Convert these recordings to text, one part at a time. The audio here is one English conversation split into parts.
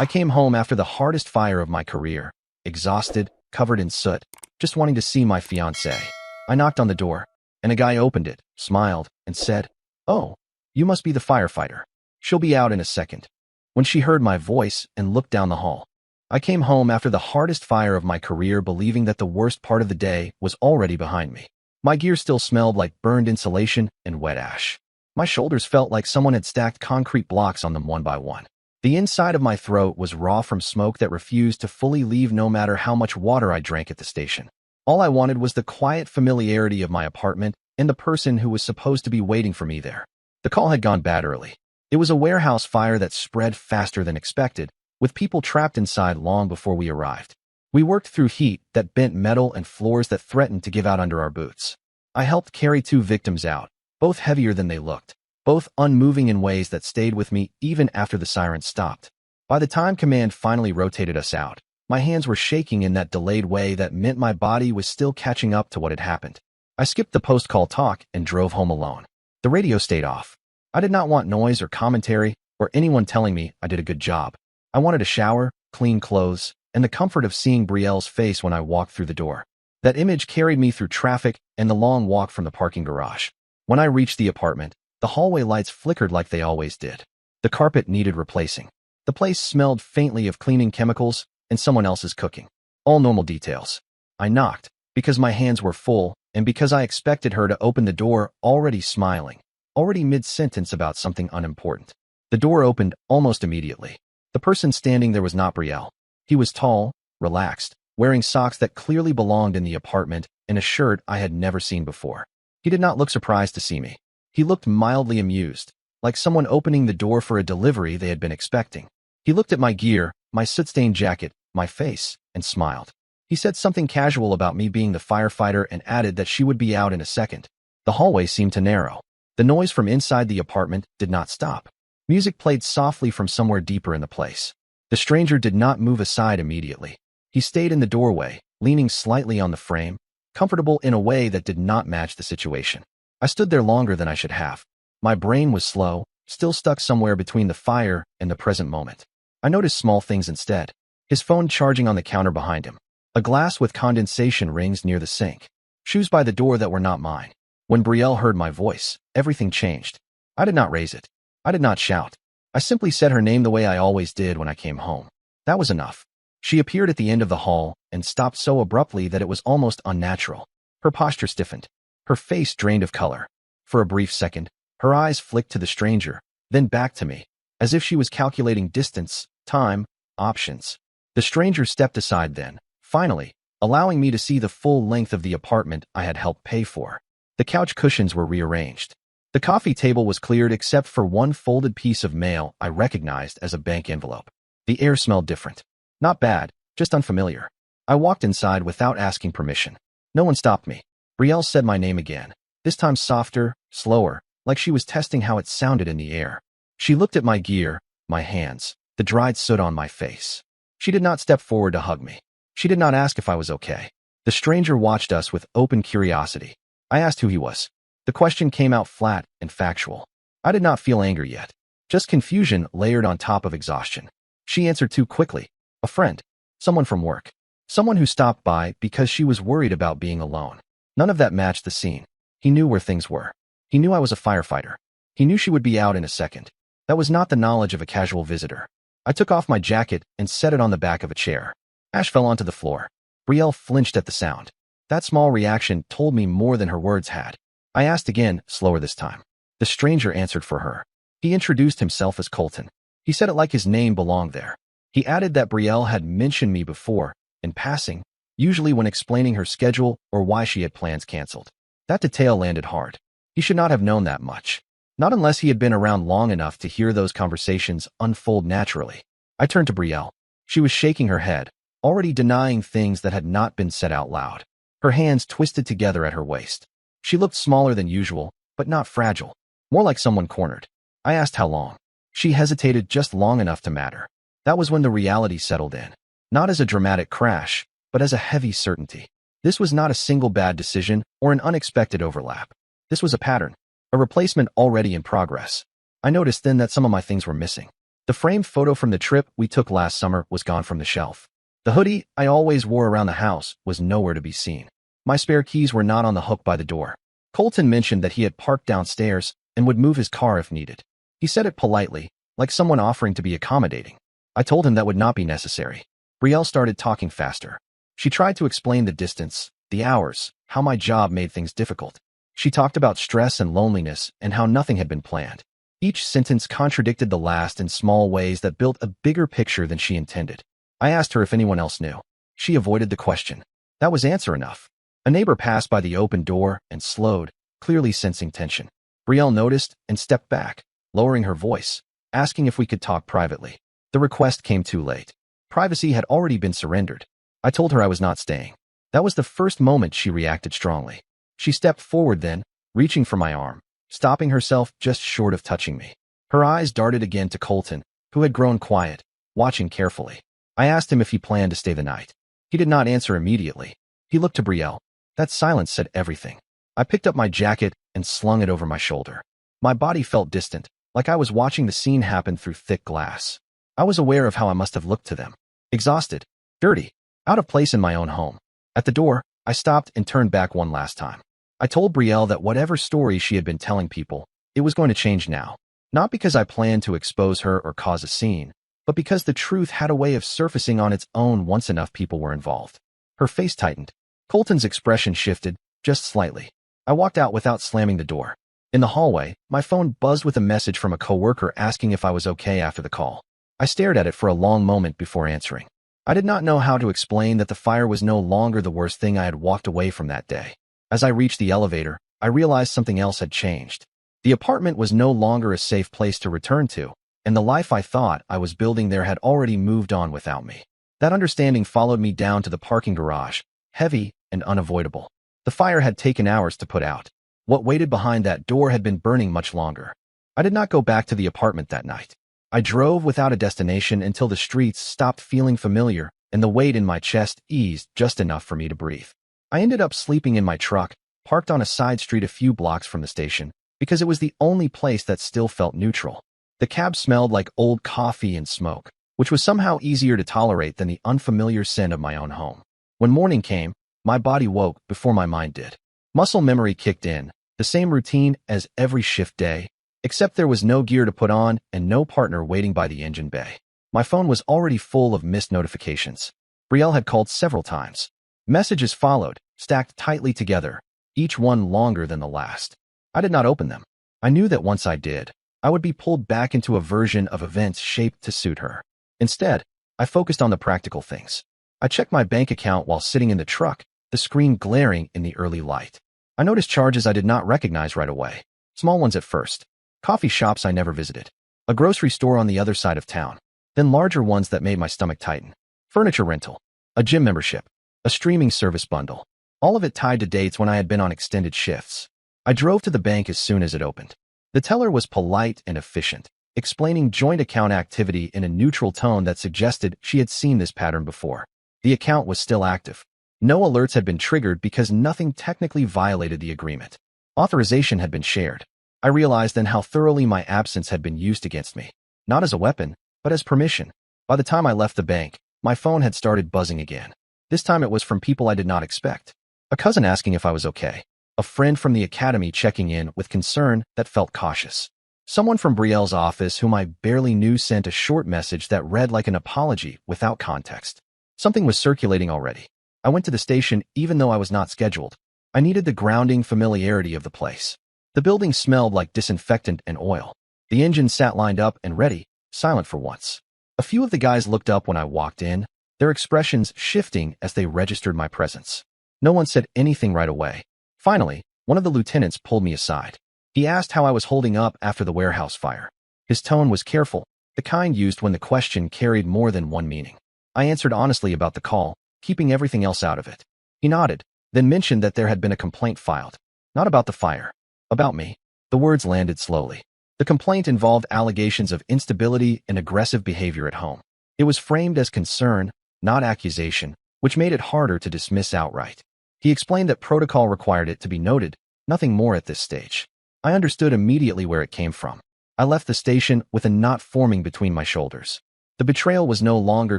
I came home after the hardest fire of my career, exhausted, covered in soot, just wanting to see my fiancée. I knocked on the door, and a guy opened it, smiled, and said, "Oh, you must be the firefighter. She'll be out in a second." When she heard my voice and looked down the hall, I came home after the hardest fire of my career believing that the worst part of the day was already behind me. My gear still smelled like burned insulation and wet ash. My shoulders felt like someone had stacked concrete blocks on them one by one. The inside of my throat was raw from smoke that refused to fully leave no matter how much water I drank at the station. All I wanted was the quiet familiarity of my apartment and the person who was supposed to be waiting for me there. The call had gone bad early. It was a warehouse fire that spread faster than expected, with people trapped inside long before we arrived. We worked through heat that bent metal and floors that threatened to give out under our boots. I helped carry 2 victims out, both heavier than they looked, both unmoving in ways that stayed with me even after the sirens stopped. By the time command finally rotated us out, my hands were shaking in that delayed way that meant my body was still catching up to what had happened. I skipped the post-call talk and drove home alone. The radio stayed off. I did not want noise or commentary or anyone telling me I did a good job. I wanted a shower, clean clothes, and the comfort of seeing Brielle's face when I walked through the door. That image carried me through traffic and the long walk from the parking garage. When I reached the apartment, the hallway lights flickered like they always did. The carpet needed replacing. The place smelled faintly of cleaning chemicals and someone else's cooking. All normal details. I knocked, because my hands were full, and because I expected her to open the door already smiling, already mid-sentence about something unimportant. The door opened almost immediately. The person standing there was not Brielle. He was tall, relaxed, wearing socks that clearly belonged in the apartment and a shirt I had never seen before. He did not look surprised to see me. He looked mildly amused, like someone opening the door for a delivery they had been expecting. He looked at my gear, my soot-stained jacket, my face, and smiled. He said something casual about me being the firefighter and added that she would be out in a second. The hallway seemed to narrow. The noise from inside the apartment did not stop. Music played softly from somewhere deeper in the place. The stranger did not move aside immediately. He stayed in the doorway, leaning slightly on the frame, comfortable in a way that did not match the situation. I stood there longer than I should have. My brain was slow, still stuck somewhere between the fire and the present moment. I noticed small things instead. His phone charging on the counter behind him. A glass with condensation rings near the sink. Shoes by the door that were not mine. When Brielle heard my voice, everything changed. I did not raise it. I did not shout. I simply said her name the way I always did when I came home. That was enough. She appeared at the end of the hall and stopped so abruptly that it was almost unnatural. Her posture stiffened. Her face drained of color. For a brief second, her eyes flicked to the stranger, then back to me, as if she was calculating distance, time, options. The stranger stepped aside then, finally, allowing me to see the full length of the apartment I had helped pay for. The couch cushions were rearranged. The coffee table was cleared except for one folded piece of mail I recognized as a bank envelope. The air smelled different. Not bad, just unfamiliar. I walked inside without asking permission. No one stopped me. Brielle said my name again, this time softer, slower, like she was testing how it sounded in the air. She looked at my gear, my hands, the dried soot on my face. She did not step forward to hug me. She did not ask if I was okay. The stranger watched us with open curiosity. I asked who he was. The question came out flat and factual. I did not feel anger yet, just confusion layered on top of exhaustion. She answered too quickly. A friend. Someone from work. Someone who stopped by because she was worried about being alone. None of that matched the scene. He knew where things were. He knew I was a firefighter. He knew she would be out in a second. That was not the knowledge of a casual visitor. I took off my jacket and set it on the back of a chair. Ash fell onto the floor. Brielle flinched at the sound. That small reaction told me more than her words had. I asked again, slower this time. The stranger answered for her. He introduced himself as Colton. He said it like his name belonged there. He added that Brielle had mentioned me before, in passing, usually when explaining her schedule or why she had plans canceled. That detail landed hard. He should not have known that much. Not unless he had been around long enough to hear those conversations unfold naturally. I turned to Brielle. She was shaking her head, already denying things that had not been said out loud. Her hands twisted together at her waist. She looked smaller than usual, but not fragile. More like someone cornered. I asked how long. She hesitated just long enough to matter. That was when the reality settled in. Not as a dramatic crash, but as a heavy certainty. This was not a single bad decision or an unexpected overlap. This was a pattern. A replacement already in progress. I noticed then that some of my things were missing. The framed photo from the trip we took last summer was gone from the shelf. The hoodie I always wore around the house was nowhere to be seen. My spare keys were not on the hook by the door. Colton mentioned that he had parked downstairs and would move his car if needed. He said it politely, like someone offering to be accommodating. I told him that would not be necessary. Brielle started talking faster. She tried to explain the distance, the hours, how my job made things difficult. She talked about stress and loneliness and how nothing had been planned. Each sentence contradicted the last in small ways that built a bigger picture than she intended. I asked her if anyone else knew. She avoided the question. That was answer enough. A neighbor passed by the open door and slowed, clearly sensing tension. Brielle noticed and stepped back, lowering her voice, asking if we could talk privately. The request came too late. Privacy had already been surrendered. I told her I was not staying. That was the first moment she reacted strongly. She stepped forward then, reaching for my arm, stopping herself just short of touching me. Her eyes darted again to Colton, who had grown quiet, watching carefully. I asked him if he planned to stay the night. He did not answer immediately. He looked to Brielle. That silence said everything. I picked up my jacket and slung it over my shoulder. My body felt distant, like I was watching the scene happen through thick glass. I was aware of how I must have looked to them. Exhausted, dirty, out of place in my own home. At the door, I stopped and turned back one last time. I told Brielle that whatever story she had been telling people, it was going to change now. Not because I planned to expose her or cause a scene, but because the truth had a way of surfacing on its own once enough people were involved. Her face tightened. Colton's expression shifted, just slightly. I walked out without slamming the door. In the hallway, my phone buzzed with a message from a coworker asking if I was okay after the call. I stared at it for a long moment before answering. I did not know how to explain that the fire was no longer the worst thing I had walked away from that day. As I reached the elevator, I realized something else had changed. The apartment was no longer a safe place to return to, and the life I thought I was building there had already moved on without me. That understanding followed me down to the parking garage, heavy and unavoidable. The fire had taken hours to put out. What waited behind that door had been burning much longer. I did not go back to the apartment that night. I drove without a destination until the streets stopped feeling familiar and the weight in my chest eased just enough for me to breathe. I ended up sleeping in my truck, parked on a side street a few blocks from the station, because it was the only place that still felt neutral. The cab smelled like old coffee and smoke, which was somehow easier to tolerate than the unfamiliar scent of my own home. When morning came, my body woke before my mind did. Muscle memory kicked in, the same routine as every shift day, except there was no gear to put on and no partner waiting by the engine bay. My phone was already full of missed notifications. Brielle had called several times. Messages followed, stacked tightly together, each one longer than the last. I did not open them. I knew that once I did, I would be pulled back into a version of events shaped to suit her. Instead, I focused on the practical things. I checked my bank account while sitting in the truck, the screen glaring in the early light. I noticed charges I did not recognize right away. Small ones at first. Coffee shops I never visited. A grocery store on the other side of town. Then larger ones that made my stomach tighten. Furniture rental. A gym membership. A streaming service bundle. All of it tied to dates when I had been on extended shifts. I drove to the bank as soon as it opened. The teller was polite and efficient, explaining joint account activity in a neutral tone that suggested she had seen this pattern before. The account was still active. No alerts had been triggered because nothing technically violated the agreement. Authorization had been shared. I realized then how thoroughly my absence had been used against me. Not as a weapon, but as permission. By the time I left the bank, my phone had started buzzing again. This time it was from people I did not expect. A cousin asking if I was okay. A friend from the academy checking in with concern that felt cautious. Someone from Brielle's office whom I barely knew sent a short message that read like an apology without context. Something was circulating already. I went to the station even though I was not scheduled. I needed the grounding familiarity of the place. The building smelled like disinfectant and oil. The engine sat lined up and ready, silent for once. A few of the guys looked up when I walked in, their expressions shifting as they registered my presence. No one said anything right away. Finally, one of the lieutenants pulled me aside. He asked how I was holding up after the warehouse fire. His tone was careful, the kind used when the question carried more than one meaning. I answered honestly about the call, keeping everything else out of it. He nodded, then mentioned that there had been a complaint filed. Not about the fire. About me. The words landed slowly. The complaint involved allegations of instability and aggressive behavior at home. It was framed as concern, not accusation, which made it harder to dismiss outright. He explained that protocol required it to be noted, nothing more at this stage. I understood immediately where it came from. I left the station with a knot forming between my shoulders. The betrayal was no longer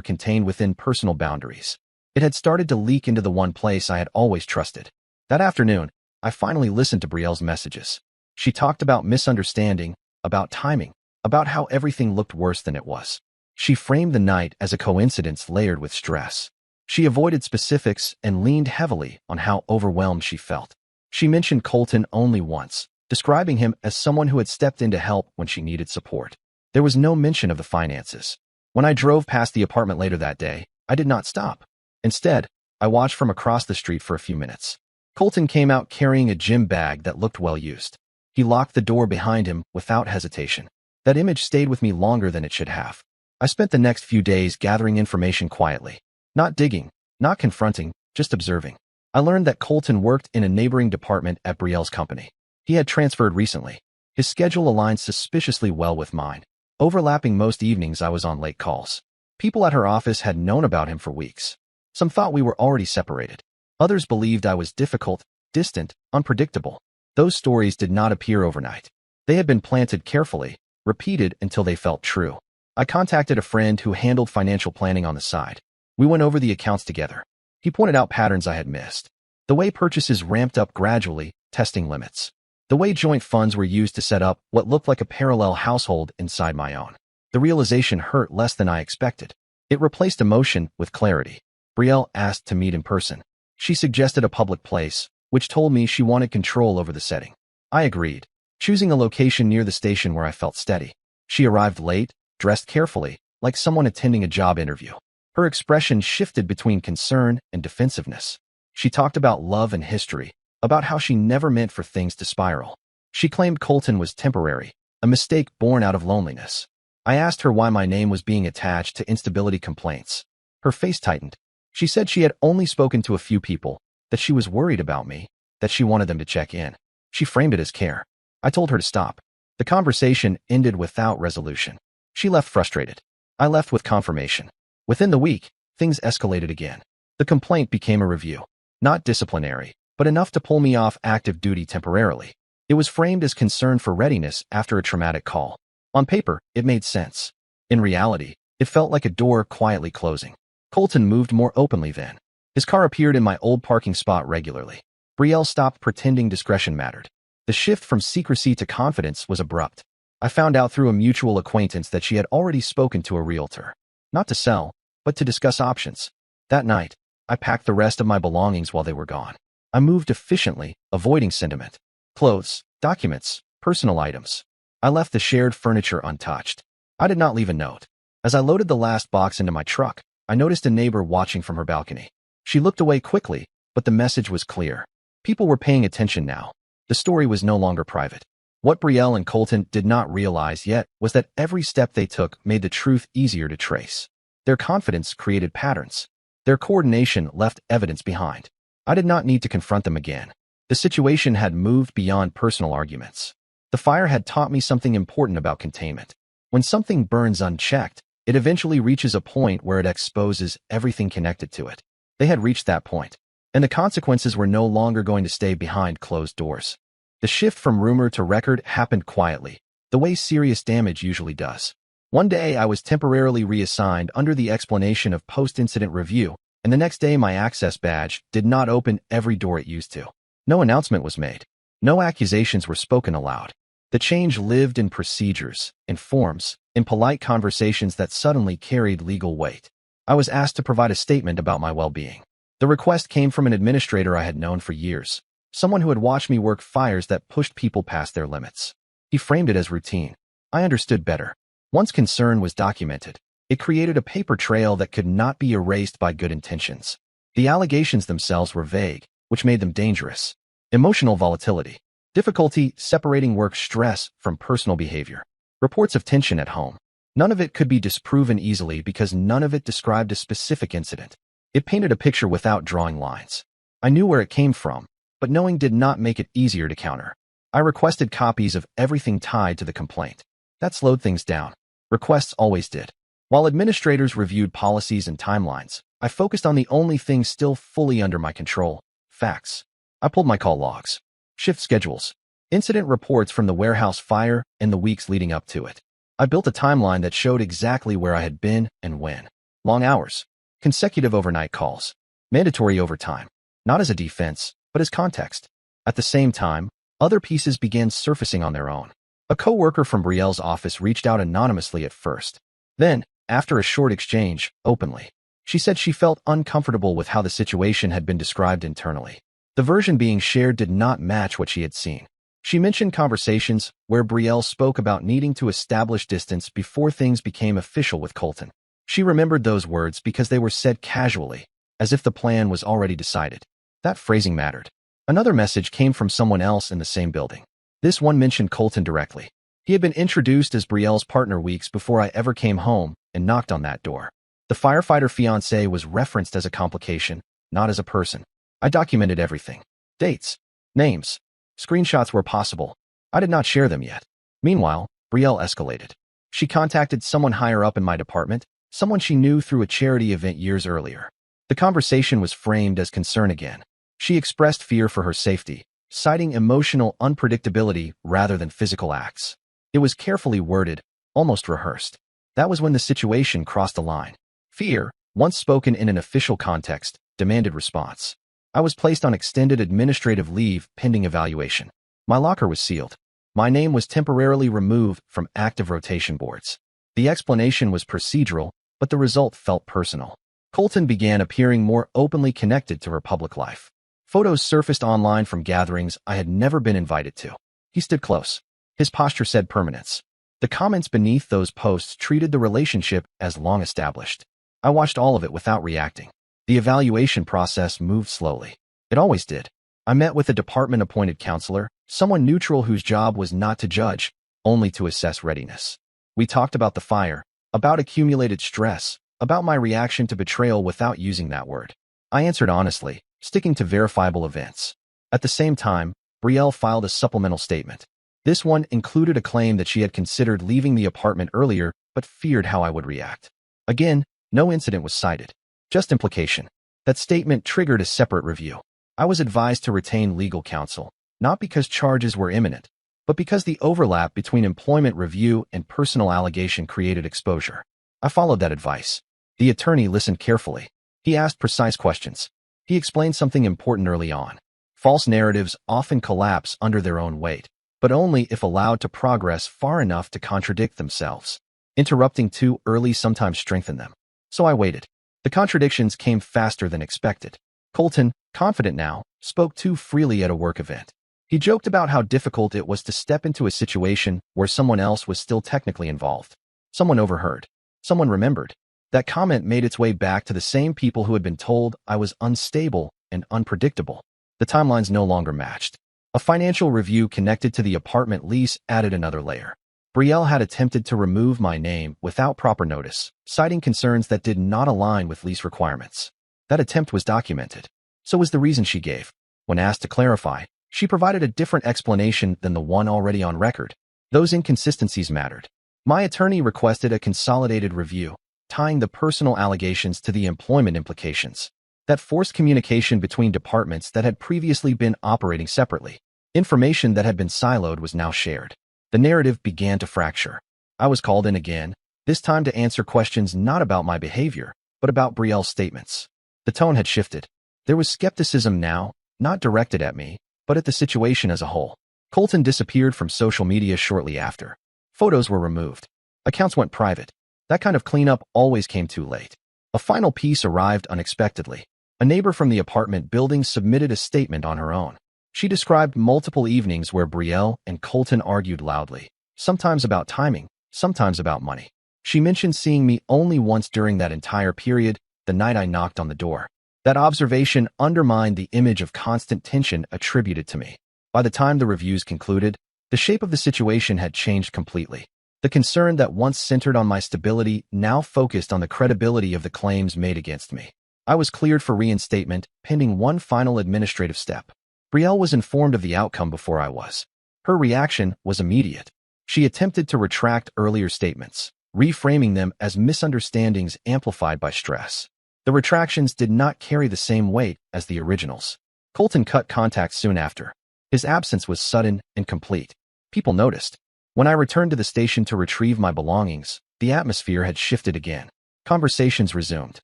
contained within personal boundaries. It had started to leak into the one place I had always trusted. That afternoon, I finally listened to Brielle's messages. She talked about misunderstanding, about timing, about how everything looked worse than it was. She framed the night as a coincidence layered with stress. She avoided specifics and leaned heavily on how overwhelmed she felt. She mentioned Colton only once, describing him as someone who had stepped in to help when she needed support. There was no mention of the finances. When I drove past the apartment later that day, I did not stop. Instead, I watched from across the street for a few minutes. Colton came out carrying a gym bag that looked well used. He locked the door behind him without hesitation. That image stayed with me longer than it should have. I spent the next few days gathering information quietly. Not digging, not confronting, just observing. I learned that Colton worked in a neighboring department at Brielle's company. He had transferred recently. His schedule aligned suspiciously well with mine. Overlapping most evenings, I was on late calls. People at her office had known about him for weeks. Some thought we were already separated. Others believed I was difficult, distant, unpredictable. Those stories did not appear overnight. They had been planted carefully, repeated until they felt true. I contacted a friend who handled financial planning on the side. We went over the accounts together. He pointed out patterns I had missed. The way purchases ramped up gradually, testing limits. The way joint funds were used to set up what looked like a parallel household inside my own. The realization hurt less than I expected. It replaced emotion with clarity. Brielle asked to meet in person. She suggested a public place, which told me she wanted control over the setting. I agreed, choosing a location near the station where I felt steady. She arrived late, dressed carefully, like someone attending a job interview. Her expression shifted between concern and defensiveness. She talked about love and history, about how she never meant for things to spiral. She claimed Colton was temporary, a mistake born out of loneliness. I asked her why my name was being attached to instability complaints. Her face tightened. She said she had only spoken to a few people, that she was worried about me, that she wanted them to check in. She framed it as care. I told her to stop. The conversation ended without resolution. She left frustrated. I left with confirmation. Within the week, things escalated again. The complaint became a review. Not disciplinary, but enough to pull me off active duty temporarily. It was framed as concern for readiness after a traumatic call. On paper, it made sense. In reality, it felt like a door quietly closing. Colton moved more openly then. His car appeared in my old parking spot regularly. Brielle stopped pretending discretion mattered. The shift from secrecy to confidence was abrupt. I found out through a mutual acquaintance that she had already spoken to a realtor. Not to sell, but to discuss options. That night, I packed the rest of my belongings while they were gone. I moved efficiently, avoiding sentiment. Clothes, documents, personal items. I left the shared furniture untouched. I did not leave a note. As I loaded the last box into my truck, I noticed a neighbor watching from her balcony. She looked away quickly, but the message was clear. People were paying attention now. The story was no longer private. What Brielle and Colton did not realize yet was that every step they took made the truth easier to trace. Their confidence created patterns. Their coordination left evidence behind. I did not need to confront them again. The situation had moved beyond personal arguments. The fire had taught me something important about containment. When something burns unchecked, it eventually reaches a point where it exposes everything connected to it. They had reached that point, and the consequences were no longer going to stay behind closed doors. The shift from rumor to record happened quietly, the way serious damage usually does. One day I was temporarily reassigned under the explanation of post-incident review, and the next day my access badge did not open every door it used to. No announcement was made. No accusations were spoken aloud. The change lived in procedures, in forms, in polite conversations that suddenly carried legal weight. I was asked to provide a statement about my well-being. The request came from an administrator I had known for years, someone who had watched me work fires that pushed people past their limits. He framed it as routine. I understood better. Once concern was documented, it created a paper trail that could not be erased by good intentions. The allegations themselves were vague, which made them dangerous. Emotional volatility. Difficulty separating work stress from personal behavior. Reports of tension at home. None of it could be disproven easily because none of it described a specific incident. It painted a picture without drawing lines. I knew where it came from, but knowing did not make it easier to counter. I requested copies of everything tied to the complaint. That slowed things down. Requests always did. While administrators reviewed policies and timelines, I focused on the only thing still fully under my control: facts. I pulled my call logs, shift schedules, Incident reports from the warehouse fire and the weeks leading up to it. I built a timeline that showed exactly where I had been and when. Long hours. Consecutive overnight calls. Mandatory overtime. Not as a defense, but as context. At the same time, other pieces began surfacing on their own. A coworker from Brielle's office reached out anonymously at first. Then, after a short exchange, openly. She said she felt uncomfortable with how the situation had been described internally. The version being shared did not match what she had seen. She mentioned conversations where Brielle spoke about needing to establish distance before things became official with Colton. She remembered those words because they were said casually, as if the plan was already decided. That phrasing mattered. Another message came from someone else in the same building. This one mentioned Colton directly. He had been introduced as Brielle's partner weeks before I ever came home and knocked on that door. The firefighter fiancé was referenced as a complication, not as a person. I documented everything. Dates. Names. Screenshots were possible. I did not share them yet. Meanwhile, Brielle escalated. She contacted someone higher up in my department, someone she knew through a charity event years earlier. The conversation was framed as concern again. She expressed fear for her safety, citing emotional unpredictability rather than physical acts. It was carefully worded, almost rehearsed. That was when the situation crossed a line. Fear, once spoken in an official context, demanded response. I was placed on extended administrative leave pending evaluation. My locker was sealed. My name was temporarily removed from active rotation boards. The explanation was procedural, but the result felt personal. Colton began appearing more openly connected to her public life. Photos surfaced online from gatherings I had never been invited to. He stood close. His posture said permanence. The comments beneath those posts treated the relationship as long established. I watched all of it without reacting. The evaluation process moved slowly. It always did. I met with a department-appointed counselor, someone neutral whose job was not to judge, only to assess readiness. We talked about the fire, about accumulated stress, about my reaction to betrayal without using that word. I answered honestly, sticking to verifiable events. At the same time, Brielle filed a supplemental statement. This one included a claim that she had considered leaving the apartment earlier but feared how I would react. Again, no incident was cited. Just implication. That statement triggered a separate review. I was advised to retain legal counsel, not because charges were imminent, but because the overlap between employment review and personal allegation created exposure. I followed that advice. The attorney listened carefully. He asked precise questions. He explained something important early on. False narratives often collapse under their own weight, but only if allowed to progress far enough to contradict themselves. Interrupting too early sometimes strengthen them. So I waited. The contradictions came faster than expected. Colton, confident now, spoke too freely at a work event. He joked about how difficult it was to step into a situation where someone else was still technically involved. Someone overheard. Someone remembered. That comment made its way back to the same people who had been told I was unstable and unpredictable. The timelines no longer matched. A financial review connected to the apartment lease added another layer. Brielle had attempted to remove my name without proper notice, citing concerns that did not align with lease requirements. That attempt was documented. So was the reason she gave. When asked to clarify, she provided a different explanation than the one already on record. Those inconsistencies mattered. My attorney requested a consolidated review, tying the personal allegations to the employment implications. That forced communication between departments that had previously been operating separately. Information that had been siloed was now shared. The narrative began to fracture. I was called in again, this time to answer questions not about my behavior, but about Brielle's statements. The tone had shifted. There was skepticism now, not directed at me, but at the situation as a whole. Colton disappeared from social media shortly after. Photos were removed. Accounts went private. That kind of cleanup always came too late. A final piece arrived unexpectedly. A neighbor from the apartment building submitted a statement on her own. She described multiple evenings where Brielle and Colton argued loudly, sometimes about timing, sometimes about money. She mentioned seeing me only once during that entire period, the night I knocked on the door. That observation undermined the image of constant tension attributed to me. By the time the reviews concluded, the shape of the situation had changed completely. The concern that once centered on my stability now focused on the credibility of the claims made against me. I was cleared for reinstatement, pending one final administrative step. Brielle was informed of the outcome before I was. Her reaction was immediate. She attempted to retract earlier statements, reframing them as misunderstandings amplified by stress. The retractions did not carry the same weight as the originals. Colton cut contact soon after. His absence was sudden and complete. People noticed. When I returned to the station to retrieve my belongings, the atmosphere had shifted again. Conversations resumed.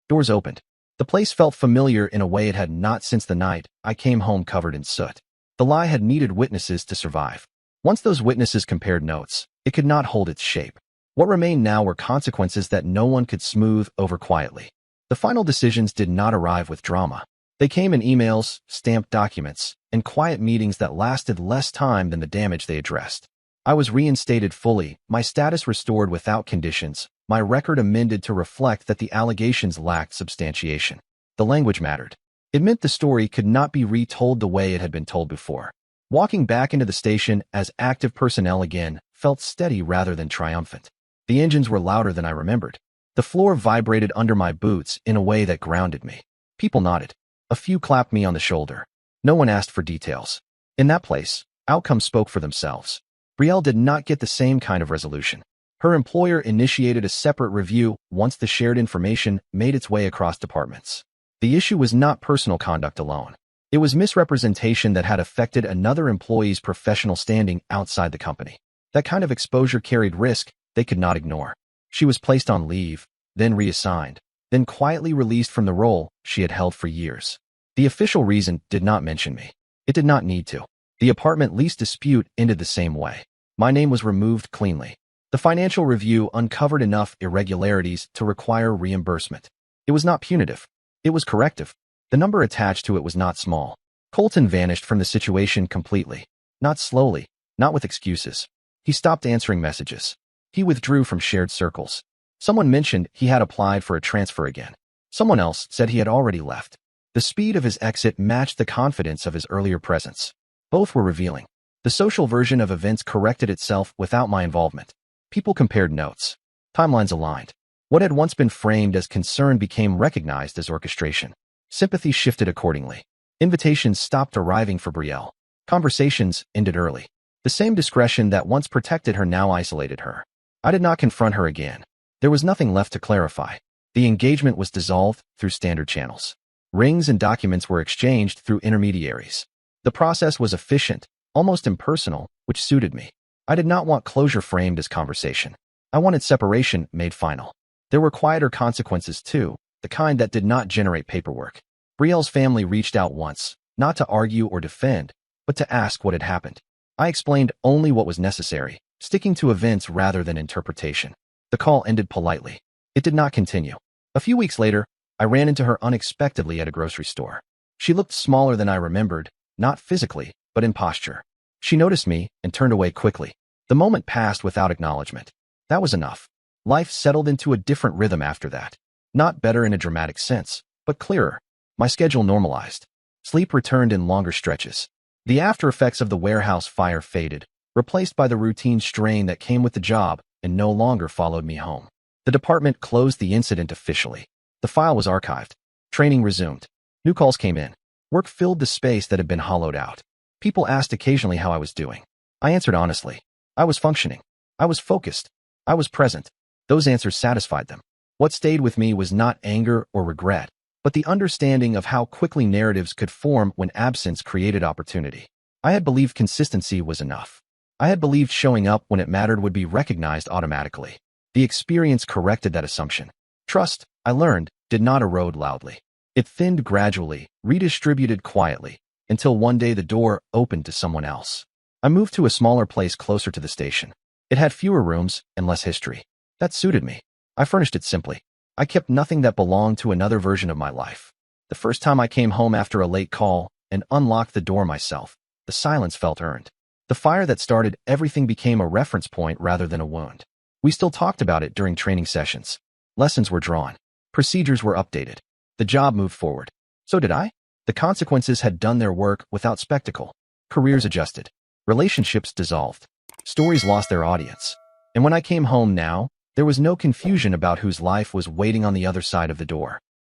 Doors opened. The place felt familiar in a way it had not since the night I came home covered in soot. The lie had needed witnesses to survive. Once those witnesses compared notes, it could not hold its shape. What remained now were consequences that no one could smooth over quietly. The final decisions did not arrive with drama. They came in emails, stamped documents, and quiet meetings that lasted less time than the damage they addressed. I was reinstated fully, my status restored without conditions, my record amended to reflect that the allegations lacked substantiation. The language mattered. It meant the story could not be retold the way it had been told before. Walking back into the station as active personnel again felt steady rather than triumphant. The engines were louder than I remembered. The floor vibrated under my boots in a way that grounded me. People nodded. A few clapped me on the shoulder. No one asked for details. In that place, outcomes spoke for themselves. Brielle did not get the same kind of resolution. Her employer initiated a separate review once the shared information made its way across departments. The issue was not personal conduct alone. It was misrepresentation that had affected another employee's professional standing outside the company. That kind of exposure carried risk they could not ignore. She was placed on leave, then reassigned, then quietly released from the role she had held for years. The official reason did not mention me. It did not need to. The apartment lease dispute ended the same way. My name was removed cleanly. The financial review uncovered enough irregularities to require reimbursement. It was not punitive. It was corrective. The number attached to it was not small. Colton vanished from the situation completely. Not slowly, not with excuses. He stopped answering messages. He withdrew from shared circles. Someone mentioned he had applied for a transfer again. Someone else said he had already left. The speed of his exit matched the confidence of his earlier presence. Both were revealing. The social version of events corrected itself without my involvement. People compared notes. Timelines aligned. What had once been framed as concern became recognized as orchestration. Sympathy shifted accordingly. Invitations stopped arriving for Brielle. Conversations ended early. The same discretion that once protected her now isolated her. I did not confront her again. There was nothing left to clarify. The engagement was dissolved through standard channels. Rings and documents were exchanged through intermediaries. The process was efficient, almost impersonal, which suited me. I did not want closure framed as conversation. I wanted separation made final. There were quieter consequences too, the kind that did not generate paperwork. Brielle's family reached out once, not to argue or defend, but to ask what had happened. I explained only what was necessary, sticking to events rather than interpretation. The call ended politely. It did not continue. A few weeks later, I ran into her unexpectedly at a grocery store. She looked smaller than I remembered, not physically, but in posture. She noticed me and turned away quickly. The moment passed without acknowledgement. That was enough. Life settled into a different rhythm after that. Not better in a dramatic sense, but clearer. My schedule normalized. Sleep returned in longer stretches. The after effects of the warehouse fire faded, replaced by the routine strain that came with the job and no longer followed me home. The department closed the incident officially. The file was archived. Training resumed. New calls came in. Work filled the space that had been hollowed out. People asked occasionally how I was doing. I answered honestly. I was functioning. I was focused. I was present. Those answers satisfied them. What stayed with me was not anger or regret, but the understanding of how quickly narratives could form when absence created opportunity. I had believed consistency was enough. I had believed showing up when it mattered would be recognized automatically. The experience corrected that assumption. Trust, I learned, did not erode loudly. It thinned gradually, redistributed quietly, until one day the door opened to someone else. I moved to a smaller place closer to the station. It had fewer rooms and less history. That suited me. I furnished it simply. I kept nothing that belonged to another version of my life. The first time I came home after a late call and unlocked the door myself, the silence felt earned. The fire that started everything became a reference point rather than a wound. We still talked about it during training sessions. Lessons were drawn. Procedures were updated. The job moved forward. So did I. The consequences had done their work without spectacle. Careers adjusted. Relationships dissolved. Stories lost their audience. And when I came home now, there was no confusion about whose life was waiting on the other side of the door.